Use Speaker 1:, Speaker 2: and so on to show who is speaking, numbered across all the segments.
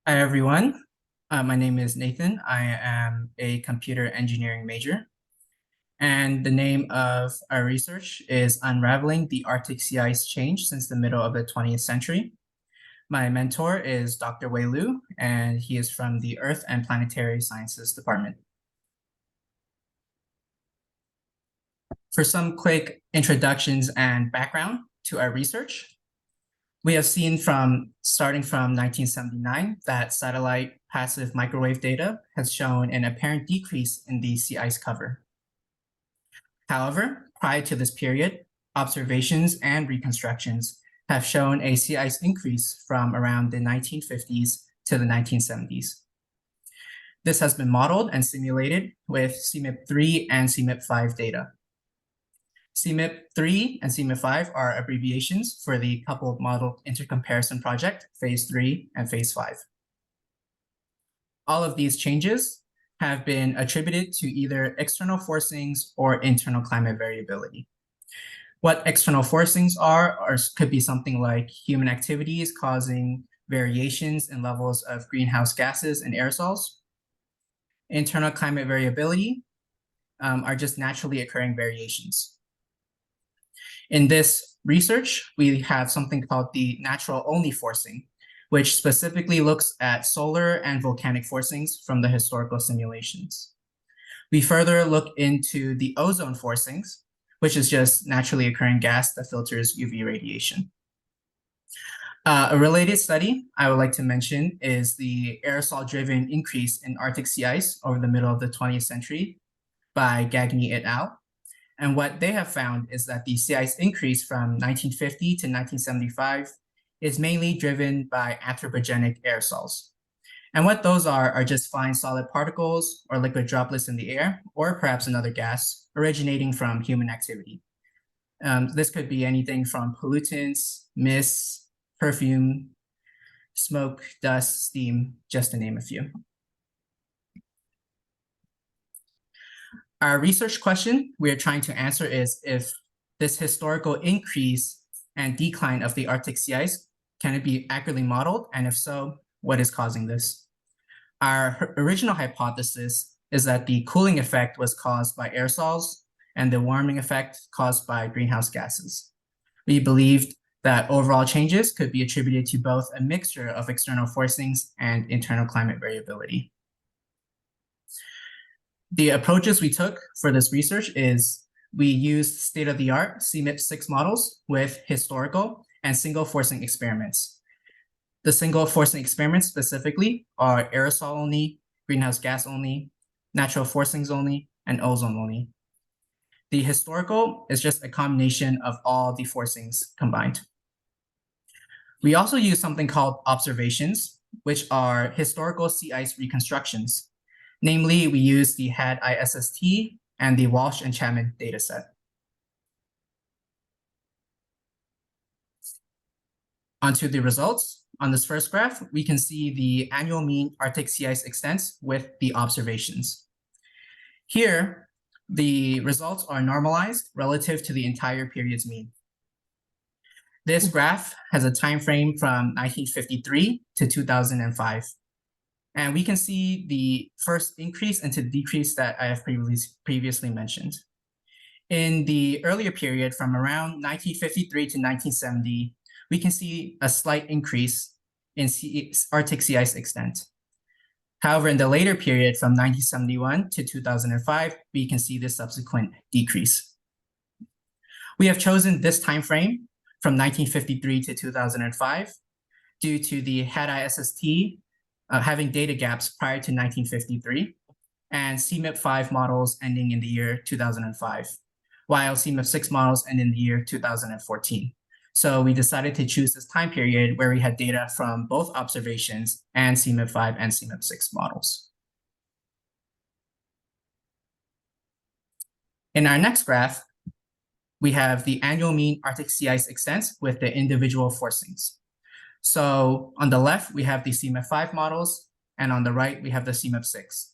Speaker 1: Hi, everyone. My name is Nathan. I am a computer engineering major, and the name of our research is Unraveling the Arctic Sea Ice Change Since the Middle of the 20th Century. My mentor is Dr. Wei Liu, and he is from the Earth and Planetary Sciences Department. For some quick introductions and background to our research, we have seen starting from 1979 that satellite passive microwave data has shown an apparent decrease in the sea ice cover. However, prior to this period, observations and reconstructions have shown a sea ice increase from around the 1950s to the 1970s. This has been modeled and simulated with CMIP3 and CMIP5 data. CMIP3 and CMIP5 are abbreviations for the Coupled Model Intercomparison Project, Phase 3 and Phase 5. All of these changes have been attributed to either external forcings or internal climate variability. What external forcings are could be something like human activities causing variations in levels of greenhouse gases and aerosols. Internal climate variability are just naturally occurring variations. In this research, we have something called the natural-only forcing, which specifically looks at solar and volcanic forcings from the historical simulations. We further look into the ozone forcings, which is just naturally occurring gas that filters UV radiation. A related study I would like to mention is the aerosol-driven increase in Arctic sea ice over the middle of the 20th century by Gagny et al. And what they have found is that the sea ice increase from 1950 to 1975 is mainly driven by anthropogenic aerosols. And what those are just fine solid particles or liquid droplets in the air, or perhaps another gas originating from human activity. This could be anything from pollutants, mists, perfume, smoke, dust, steam, just to name a few. Our research question we are trying to answer is if this historical increase and decline of the Arctic sea ice, can it be accurately modeled? And if so, what is causing this? Our original hypothesis is that the cooling effect was caused by aerosols and the warming effect caused by greenhouse gases. We believed that overall changes could be attributed to both a mixture of external forcings and internal climate variability. The approaches we took for this research is we used state-of-the-art CMIP6 models with historical and single forcing experiments. The single forcing experiments specifically are aerosol only, greenhouse gas only, natural forcings only, and ozone only. The historical is just a combination of all the forcings combined. We also use something called observations, which are historical sea ice reconstructions. Namely, we use the HAD-ISST and the Walsh and Chapman dataset. Onto the results. On this first graph, we can see the annual mean Arctic sea ice extents with the observations. Here, the results are normalized relative to the entire period's mean. This graph has a time frame from 1953 to 2005. And we can see the first increase and decrease that I have previously mentioned. In the earlier period from around 1953 to 1970, we can see a slight increase in Arctic sea ice extent. However, in the later period from 1971 to 2005, we can see the subsequent decrease. We have chosen this time frame from 1953 to 2005 due to the HAD-ISST having data gaps prior to 1953, and CMIP5 models ending in the year 2005, while CMIP6 models end in the year 2014. So we decided to choose this time period where we had data from both observations and CMIP5 and CMIP6 models. In our next graph, we have the annual mean Arctic sea ice extents with the individual forcings. So on the left, we have the CMIP5 models, and on the right, we have the CMIP6.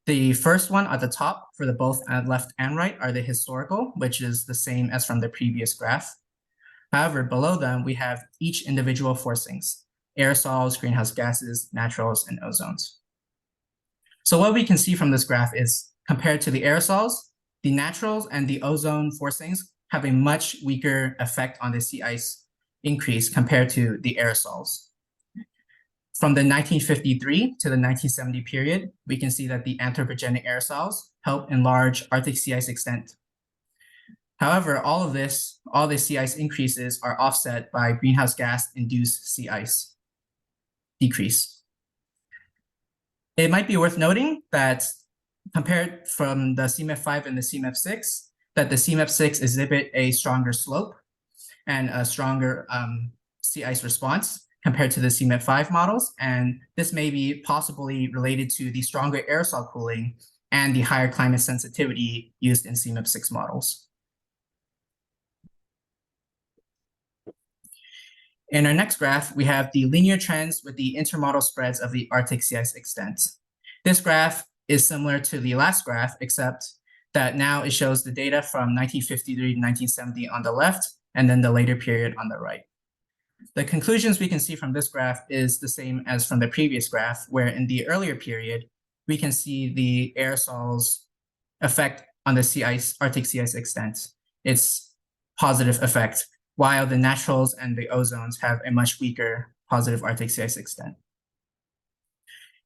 Speaker 1: The first one at the top for the both left and right are the historical, which is the same as from the previous graph. However, below them, we have each individual forcings. aerosols, greenhouse gases, naturals, and ozones. So what we can see from this graph is, compared to the aerosols, the naturals and the ozone forcings have a much weaker effect on the sea ice increase compared to the aerosols. From the 1953 to the 1970 period, we can see that the anthropogenic aerosols help enlarge Arctic sea ice extent. However, all the sea ice increases are offset by greenhouse gas-induced sea ice decrease. It might be worth noting that compared from the CMEP5 and the CMEP6, that the CMEP6 exhibit a stronger slope and a stronger sea ice response compared to the CMEP5 models. And this may be possibly related to the stronger aerosol cooling and the higher climate sensitivity used in CMEP6 models. In our next graph, we have the linear trends with the intermodal spreads of the Arctic sea ice extent. This graph is similar to the last graph, except that now it shows the data from 1953 to 1970 on the left, and then the later period on the right. The conclusions we can see from this graph is the same as from the previous graph, where in the earlier period, we can see the aerosols effect on the Arctic sea ice extent, its positive effect, while the naturals and the ozones have a much weaker positive Arctic sea ice extent.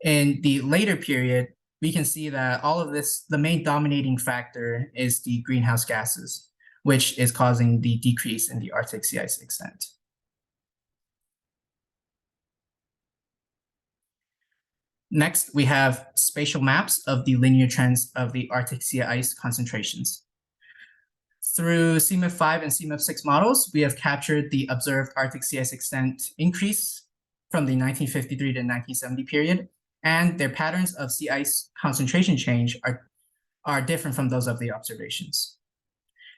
Speaker 1: In the later period, we can see that all of this, the main dominating factor is the greenhouse gases, which is causing the decrease in the Arctic sea ice extent. Next, we have spatial maps of the linear trends of the Arctic sea ice concentrations. Through CMEP5 and CMEP6 models, we have captured the observed Arctic sea ice extent increase from the 1953 to 1970 period, and their patterns of sea ice concentration change are different from those of the observations.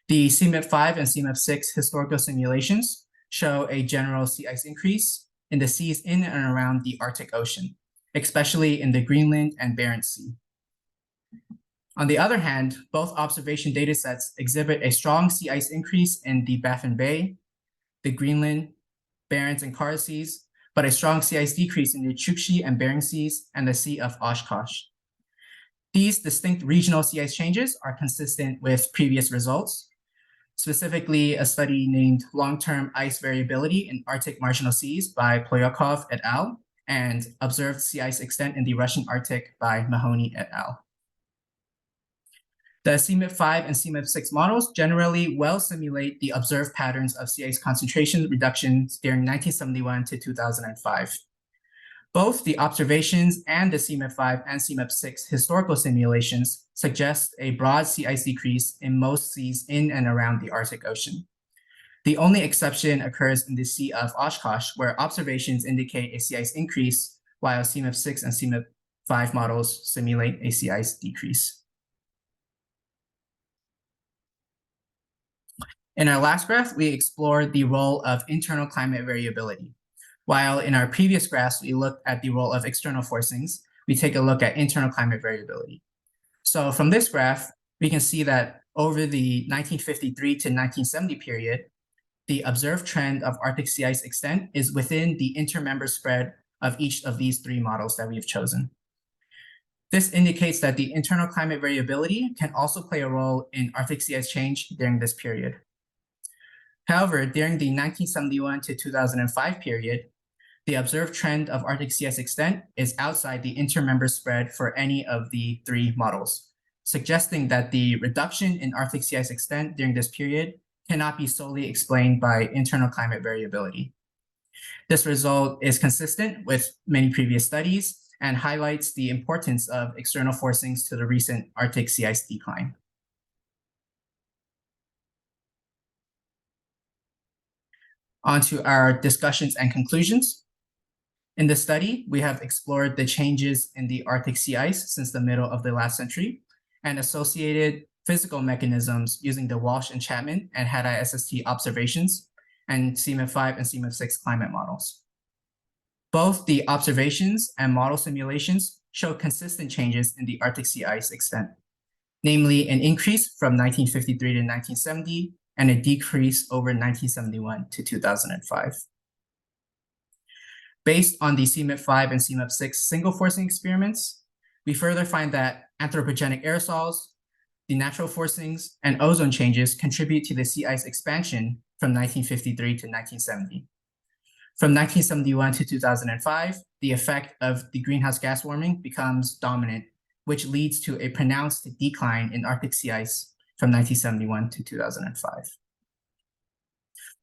Speaker 1: The CMEP5 and CMEP6 historical simulations show a general sea ice increase in the seas in and around the Arctic Ocean, especially in the Greenland and Barents Sea. On the other hand, both observation datasets exhibit a strong sea ice increase in the Baffin Bay, the Greenland, Barents, and Kara Seas, but a strong sea ice decrease in the Chukchi and Bering Seas and the Sea of Oshkosh. These distinct regional sea ice changes are consistent with previous results, specifically a study named Long-Term Ice Variability in Arctic Marginal Seas by Ployakov et al., and Observed Sea Ice Extent in the Russian Arctic by Mahoney et al. The CMEP5 and CMEP6 models generally well simulate the observed patterns of sea ice concentration reductions during 1971 to 2005. Both the observations and the CMEP5 and CMEP6 historical simulations suggest a broad sea ice decrease in most seas in and around the Arctic Ocean. The only exception occurs in the Sea of Oshkosh, where observations indicate a sea ice increase, while CMEP6 and CMEP5 models simulate a sea ice decrease. In our last graph, we explored the role of internal climate variability. While in our previous graphs, we looked at the role of external forcings, we take a look at internal climate variability. So from this graph, we can see that over the 1953 to 1970 period, the observed trend of Arctic sea ice extent is within the intermember spread of each of these three models that we have chosen. This indicates that the internal climate variability can also play a role in Arctic sea ice change during this period. However, during the 1971 to 2005 period, the observed trend of Arctic sea ice extent is outside the intermember spread for any of the three models, suggesting that the reduction in Arctic sea ice extent during this period cannot be solely explained by internal climate variability. This result is consistent with many previous studies and highlights the importance of external forcings to the recent Arctic sea ice decline. On to our discussions and conclusions. In this study, we have explored the changes in the Arctic sea ice since the middle of the last century and associated physical mechanisms using the Walsh and Chapman and Haddai SST observations and CMEP5 and CMEP6 climate models. Both the observations and model simulations show consistent changes in the Arctic sea ice extent, namely an increase from 1953 to 1970 and a decrease over 1971 to 2005. Based on the CMIP-5 and CMIP-6 single forcing experiments, we further find that anthropogenic aerosols, the natural forcings, and ozone changes contribute to the sea ice expansion from 1953 to 1970. From 1971 to 2005, the effect of the greenhouse gas warming becomes dominant, which leads to a pronounced decline in Arctic sea ice from 1971 to 2005.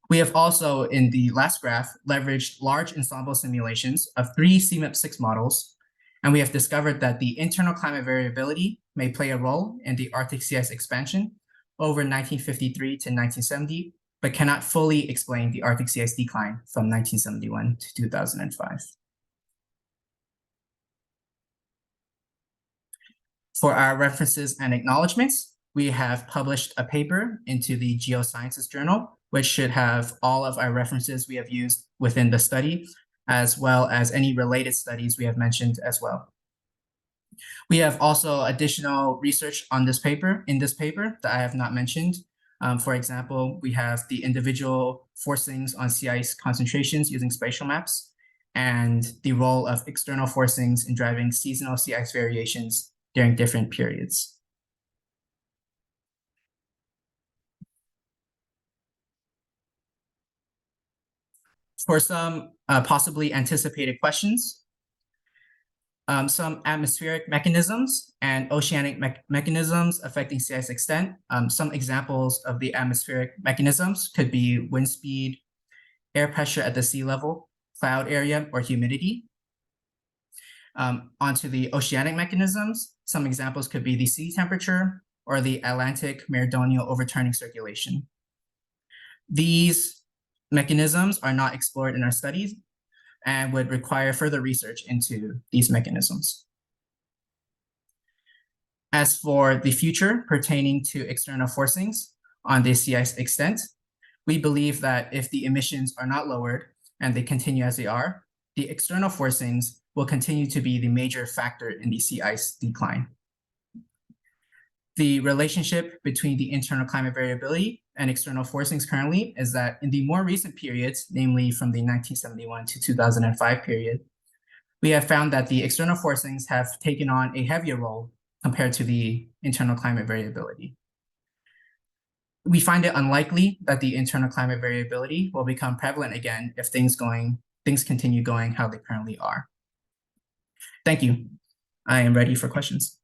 Speaker 1: We have also, in the last graph, leveraged large ensemble simulations of 3 CMIP-6 models, and we have discovered that the internal climate variability may play a role in the Arctic sea ice expansion over 1953 to 1970, but cannot fully explain the Arctic sea ice decline from 1971 to 2005. For our references and acknowledgements, we have published a paper into the Geosciences Journal, which should have all of our references we have used within the study, as well as any related studies we have mentioned as well. We have also additional research on this paper, that I have not mentioned. For example, we have the individual forcings on sea ice concentrations using spatial maps, and the role of external forcings in driving seasonal sea ice variations during different periods. For some possibly anticipated questions, some atmospheric mechanisms and oceanic mechanisms affecting sea ice extent. Some examples of the atmospheric mechanisms could be wind speed, air pressure at the sea level, cloud area, or humidity. Onto the oceanic mechanisms, some examples could be the sea temperature or the Atlantic meridional overturning circulation. These mechanisms are not explored in our studies and would require further research into these mechanisms. As for the future pertaining to external forcings on the sea ice extent, we believe that if the emissions are not lowered and they continue as they are, the external forcings will continue to be the major factor in the sea ice decline. The relationship between the internal climate variability and external forcings currently is that in the more recent periods, namely from the 1971 to 2005 period, we have found that the external forcings have taken on a heavier role compared to the internal climate variability. We find it unlikely that the internal climate variability will become prevalent again if things continue going how they currently are. Thank you. I am ready for questions.